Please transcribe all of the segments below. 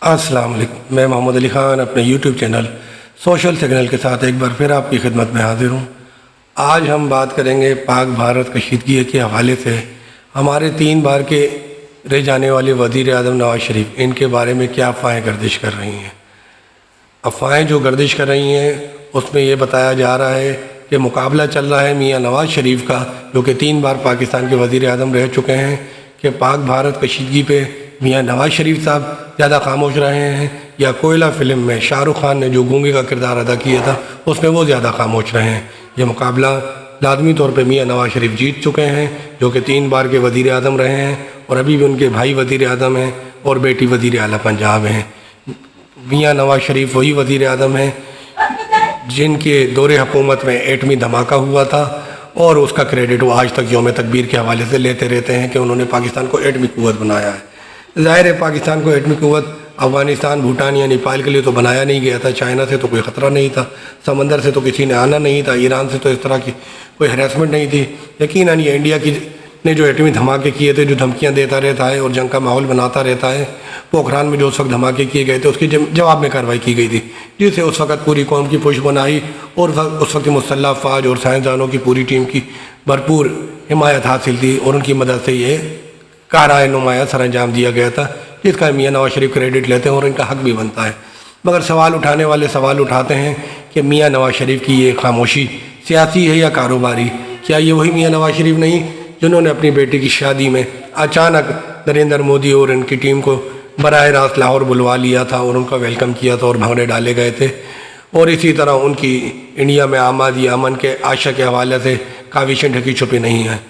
अस्सलाम वालेकुम। मैं मोहम्मद अली ख़ान अपने यूट्यूब चैनल सोशल सिग्नल के साथ एक बार फिर आपकी खिदमत में हाज़िर हूँ। आज हम बात करेंगे पाक भारत कशीदगी के हवाले से हमारे 3 बार के रह जाने वाले वज़ीर आज़म नवाज़ शरीफ, इनके बारे में क्या अफ़वाहें गर्दिश कर रही हैं। अफ़वाहें जो गर्दिश कर रही हैं उसमें ये बताया जा रहा है कि मुकाबला चल रहा है मियाँ नवाज़ शरीफ का, जो कि 3 बार पाकिस्तान के वज़ीर आज़म रह चुके हैं, कि पाक भारत कशीदगी पे मियाँ नवाज़ शरीफ साहब ज़्यादा खामोश रहे हैं या कोयला फ़िल्म में शाहरुख खान ने जो गूंगे का किरदार अदा किया था उसमें वो ज़्यादा खामोश रहे हैं। ये मुकाबला लाजमी तौर पे मियाँ नवाज़ शरीफ जीत चुके हैं, जो कि 3 बार के वज़ीर आज़म रहे हैं और अभी भी उनके भाई वज़ीर आज़म हैं और बेटी वज़ीर आला पंजाब हैं। मियाँ नवाज़ शरीफ वही वज़ीर आज़म हैं जिनके दौरे हुकूमत में एटमी धमाका हुआ था और उसका क्रेडिट वो आज तक यौम तकबीर के हवाले से लेते रहते हैं कि उन्होंने पाकिस्तान को एटमी क़ुव्वत बनाया है। ज़ाहिर है पाकिस्तान को एटमी क़ुव्वत अफ़गानिस्तान, भूटान या नेपाल के लिए तो बनाया नहीं गया था। चाइना से तो कोई ख़तरा नहीं था, समंदर से तो किसी ने आना नहीं था, ईरान से तो इस तरह की कोई हरासमेंट नहीं थी। यकीनन ये इंडिया की ने जो एटमी धमाके किए थे, जो धमकियाँ देता रहता है और जंग का माहौल बनाता रहता है, पोखरान में जो उस वक्त धमाके किए गए थे उसकी जवाब में कार्रवाई की गई थी, जिससे उस वक्त पूरी कौम की पुश बनाई और उस वक्त मुसल्लह फ़ौज और साइंसदानों की पूरी टीम की भरपूर हिमायत हासिल थी और उनकी मदद से ये कारआए नुमाया सर अंजाम दिया गया था, जिसका मियाँ नवाज़ शरीफ क्रेडिट लेते हैं और इनका हक़ भी बनता है। मगर सवाल उठाने वाले सवाल उठाते हैं कि मियाँ नवाज़ शरीफ की ये खामोशी सियासी है या कारोबारी। क्या ये वही मियाँ नवाज़ शरीफ नहीं जिन्होंने अपनी बेटी की शादी में अचानक नरेंद्र मोदी और इनकी टीम को बराह रास्त लाहौर बुलवा लिया था और उनका वेलकम किया था और भांगड़े डाले गए थे। और इसी तरह उनकी इंडिया में आमादी अमन के आशा के हवाले से काविशें ढकी छुपी नहीं हैं।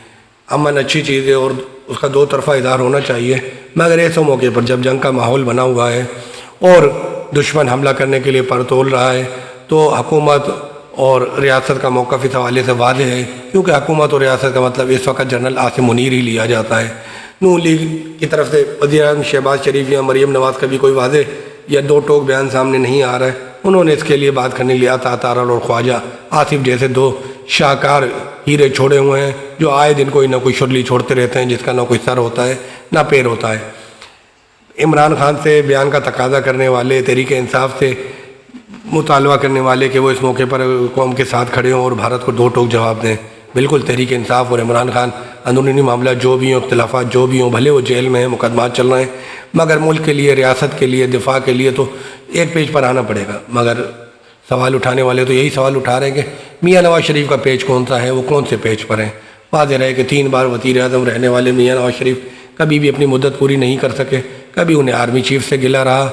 अमन अच्छी चीज़ है और उसका 2 तरफ़ा इज़हार होना चाहिए, मगर ऐसे मौके पर जब जंग का माहौल बना हुआ है और दुश्मन हमला करने के लिए पर तोल रहा है तो हुकूमत और रियासत का मौक़िफ़ इस हवाले से वाज़ेह है, क्योंकि हुकूमत और रियासत का मतलब इस वक्त जनरल आसिम मुनीर ही लिया जाता है। नून लीग की तरफ से वज़ीर-ए-आज़म शहबाज शरीफ या मरीम नवाज़ का भी कोई वाज़ेह या 2 टोक बयान सामने नहीं आ रहा है। उन्होंने इसके लिए बात करने के लिए अता तारल और ख्वाजा आसिफ जैसे 2 शाहकार हीरे छोड़े हुए हैं, जो आए दिन कोई ना कोई शुरली छोड़ते रहते हैं, जिसका ना कोई सर होता है ना पैर होता है। इमरान खान से बयान का तकाजा करने वाले, तहरीक इंसाफ से मुतालबा करने वाले कि वो इस मौके पर कौम के साथ खड़े हों और भारत को 2 टोक जवाब दें। बिल्कुल तहरीक इंसाफ और इमरान खान अंदरूनी मामला जो भी हों, इख्तिलाफात जो भी हों, भले वो जेल में हैं, मुकदमात चल रहे हैं, मगर मुल्क के लिए, रियासत के लिए, दिफा के लिए तो एक पेज पर आना पड़ेगा। मगर सवाल उठाने वाले तो यही सवाल उठा रहे हैं कि मियाँ नवाज़ शरीफ का पेज कौन सा है, वो कौन से पेज पर है। वाज़ेह रहे कि 3 बार वज़ीर आज़म रहने वाले मियाँ नवाज़ शरीफ कभी भी अपनी मुद्दत पूरी नहीं कर सके। कभी उन्हें आर्मी चीफ से गिला रहा,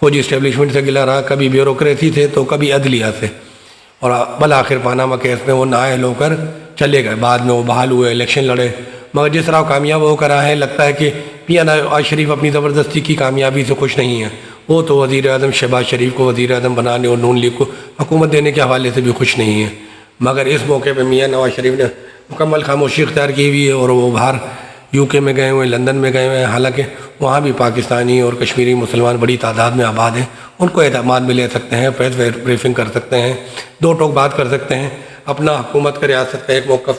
फौजी इस्टेब्लिशमेंट से गिला रहा, कभी ब्यूरोक्रेसी से तो कभी अदलिया से, और बल आखिर पानामा केस में वो नाअहल होकर चले गए। बाद में वो बहाल हुए, इलेक्शन लड़े, मगर जिस तरह कामयाब हो कर है, लगता है कि मियाँ नवाज़ शरीफ अपनी ज़बरदस्ती की कामयाबी से खुश नहीं है। वो तो वज़ीर आज़म शहबाज शरीफ को वज़ीर आज़म बनाने और नून लीग को हुकूमत देने के हवाले से भी खुश नहीं है। मगर इस मौके पर मियाँ नवाज़ शरीफ ने मुकम्मल खामोशी इख्तियार की हुई है और वो बाहर यूके में गए हुए हैं, लंदन में गए हुए हैं। हालांकि वहाँ भी पाकिस्तानी और कश्मीरी मुसलमान बड़ी तादाद में आबाद हैं, उनको एतमाद में ले सकते हैं, प्रेस ब्रीफिंग कर सकते हैं, 2 टोक बात कर सकते हैं, अपना हुकूमत का, रियासत का एक मौक़िफ़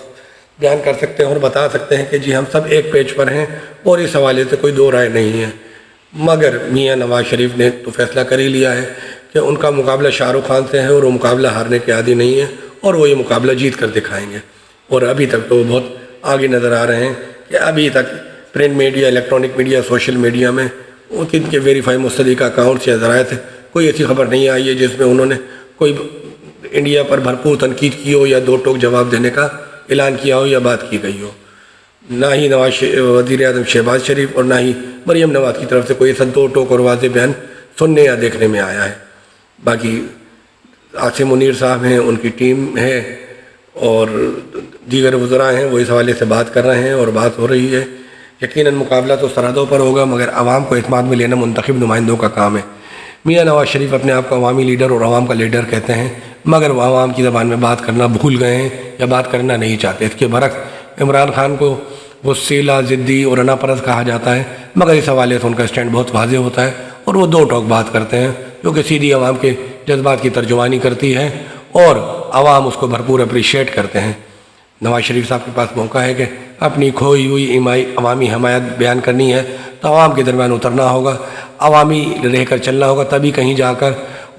बयान कर सकते हैं और बता सकते हैं कि जी हम सब एक पेज पर हैं और इस हवाले से कोई 2 राय नहीं है। मगर मियाँ नवाज़ शरीफ ने तो फैसला कर ही लिया है कि उनका मुकाबला शाहरुख खान से है और वो मुकाबला हारने के आदी नहीं है और वो ये मुकाबला जीत कर दिखाएंगे। और अभी तक तो वो बहुत आगे नज़र आ रहे हैं कि अभी तक print media, electronic media, social media में उनके वेरीफाई मुस्तदिक अकाउंट्स या ज़राए से कोई ऐसी खबर नहीं आई है जिसमें उन्होंने कोई इंडिया पर भरपूर तनकीद की हो या 2 टोक जवाब देने का ऐलान किया हो या बात की गई हो। ना ही वज़ीर आज़म शहबाज शरीफ और ना ही मरीम नवाज़ की तरफ से कोई ऐसा 2 टोक और वाज़ेह बयान सुनने या देखने में आया है। बाकी आसिम मुनीर साहब हैं, उनकी टीम है और दीगर वज़रा हैं, वो इस हवाले से बात कर रहे हैं और बात हो रही है। यकीनन मुकाबला तो सरहदों पर होगा, मगर आवाम को इत्मीनान में लेना मुंतखब नुमाइंदों का काम है। मियाँ नवाज़ शरीफ अपने आप को अवामी लीडर और आवाम का लीडर कहते हैं, मगर वो आवाम की ज़बान में बात करना भूल गए हैं या बात करना नहीं चाहते। इसके बरक्स इमरान खान को गुस्सीला, ज़िद्दी और अनापरस्त कहा जाता है, मगर इस हवाले से उनका स्टैंड बहुत वाज़ेह होता है और वो 2 टोक बात करते हैं जो कि सीधी आवाम के जज्बात की तर्जुमानी करती है और आवाम उसको भरपूर अप्रिशिएट करते हैं। नवाज़ शरीफ साहब के पास मौका है कि अपनी खोई हुई अवामी हमायत बयान करनी है तो आवाम के दरमियान उतरना होगा। عوامی رہ کر چلنا ہوگا، تبھی کہیں جا کر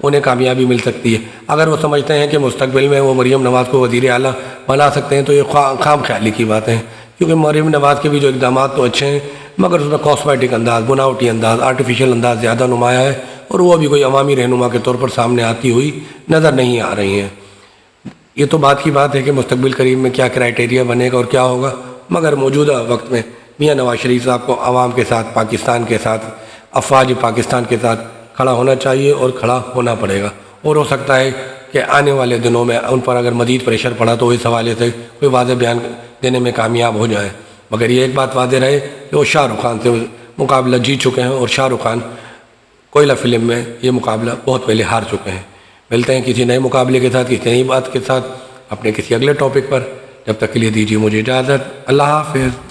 انہیں کامیابی مل سکتی ہے۔ اگر وہ سمجھتے ہیں کہ مستقبل میں وہ مریم نواز کو وزیر اعلیٰ بنا سکتے ہیں تو یہ خام خیالی کی بات ہے، کیونکہ مریم نواز کے بھی جو اقدامات تو اچھے ہیں، مگر اس میں کاسمیٹک انداز، بناوٹی انداز، آرٹیفیشل انداز زیادہ نمایاں ہے، اور وہ بھی کوئی عوامی رہنما کے طور پر سامنے آتی ہوئی نظر نہیں آ رہی ہیں۔ یہ تو بات کی بات ہے کہ مستقبل قریب میں کیا کرائٹیریا بنے گا اور کیا ہوگا، مگر موجودہ وقت میں میاں نواز شریف صاحب کو عوام کے ساتھ، پاکستان کے ساتھ، افواج پاکستان کے ساتھ کھڑا ہونا چاہیے اور کھڑا ہونا پڑے گا، اور ہو سکتا ہے کہ آنے والے دنوں میں ان پر اگر مزید پریشر پڑا تو اس حوالے سے کوئی واضح بیان دینے میں کامیاب ہو جائے۔ مگر یہ ایک بات واضح رہے کہ وہ شاہ رخ خان سے مقابلہ جیت چکے ہیں، اور شاہ رخ خان کوئلہ فلم میں یہ مقابلہ بہت پہلے ہار چکے ہیں۔ ملتے ہیں کسی نئے مقابلے کے ساتھ، کسی نئی بات کے ساتھ، اپنے کسی اگلے ٹاپک پر۔ جب تک کے لیے دیجیے مجھے اجازت، اللہ حافظ۔